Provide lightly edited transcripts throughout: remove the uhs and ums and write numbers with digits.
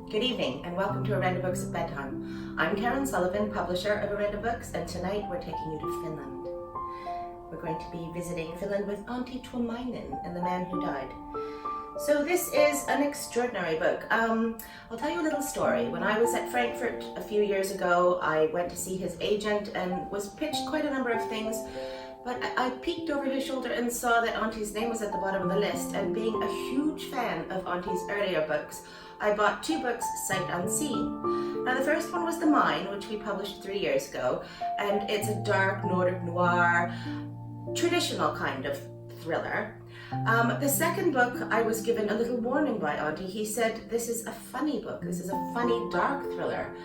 Good evening and welcome to Orenda Books at Bedtime. I'm Karen Sullivan, publisher of Orenda Books, and tonight we're taking you to Finland. We're going to be visiting Finland with Auntie Tuomainen and the Man Who Died. So this is an extraordinary book. I'll tell you a little story. When I was at Frankfurt a few years ago, I went to see his agent and was pitched quite a number of things. But I peeked over his shoulder and saw that Auntie's name was at the bottom of the list, and being a huge fan of Auntie's earlier books, I bought 2 books sight unseen. Now the first one was The Mine, which we published 3 years ago, and it's a dark Nordic noir, traditional kind of thriller. The second book, I was given a little warning by Auntie. He said, this is a funny book, this is a funny dark thriller.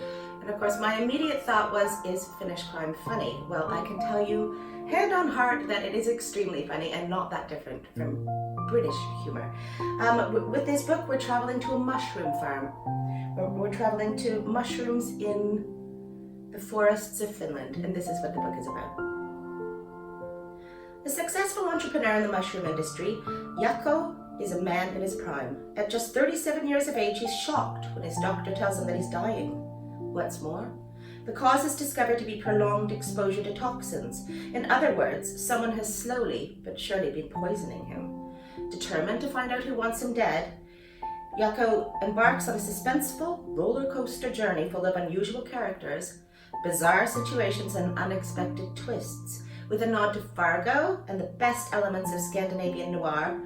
And of course my immediate thought was, is Finnish crime funny? Well, I can tell you hand on heart that it is extremely funny and not that different from British humor. With this book, we're traveling to a mushroom farm. We're traveling to mushrooms in the forests of Finland, and this is what the book is about. A successful entrepreneur in the mushroom industry, Jaakko is a man in his prime. At just 37 years of age, he's shocked when his doctor tells him that he's dying. What's more, the cause is discovered to be prolonged exposure to toxins. In other words, someone has slowly but surely been poisoning him. Determined to find out who wants him dead, Jaakko embarks on a suspenseful roller coaster journey full of unusual characters, bizarre situations and unexpected twists. With a nod to Fargo and the best elements of Scandinavian noir,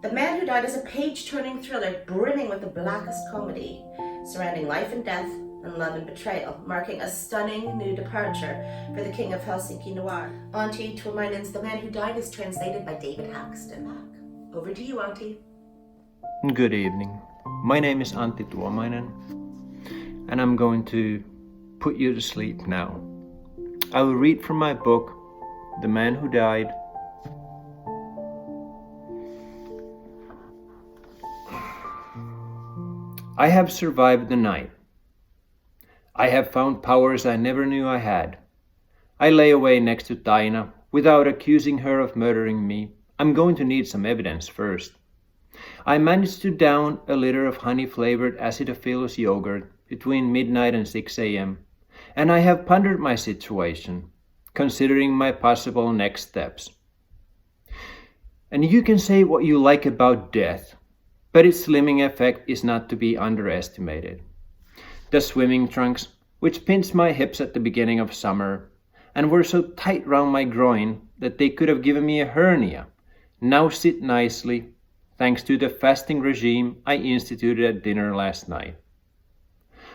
The Man Who Died is a page-turning thriller brimming with the blackest comedy, surrounding life and death and love and betrayal, marking a stunning new departure for the king of Helsinki noir. Auntie Tuomainen's The Man Who Died is translated by David Haxton. Over to you, Auntie. Good evening. My name is Antti Tuomainen, and I'm going to put you to sleep now. I will read from my book, The Man Who Died. I have survived the night. I have found powers I never knew I had. I lay away next to Taina without accusing her of murdering me. I'm going to need some evidence first. I managed to down a liter of honey-flavored acidophilus yogurt between midnight and 6 a.m. and I have pondered my situation, considering my possible next steps. And you can say what you like about death, but its slimming effect is not to be underestimated. The swimming trunks, which pinched my hips at the beginning of summer and were so tight round my groin that they could have given me a hernia, now sit nicely thanks to the fasting regime I instituted at dinner last night.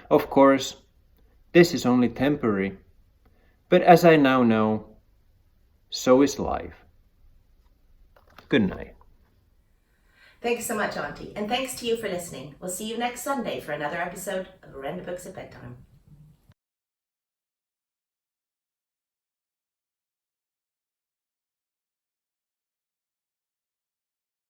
Of course, this is only temporary, but as I now know, so is life. Good night. Thanks so much, Auntie, and thanks to you for listening. We'll see you next Sunday for another episode of Orenda Books at Bedtime.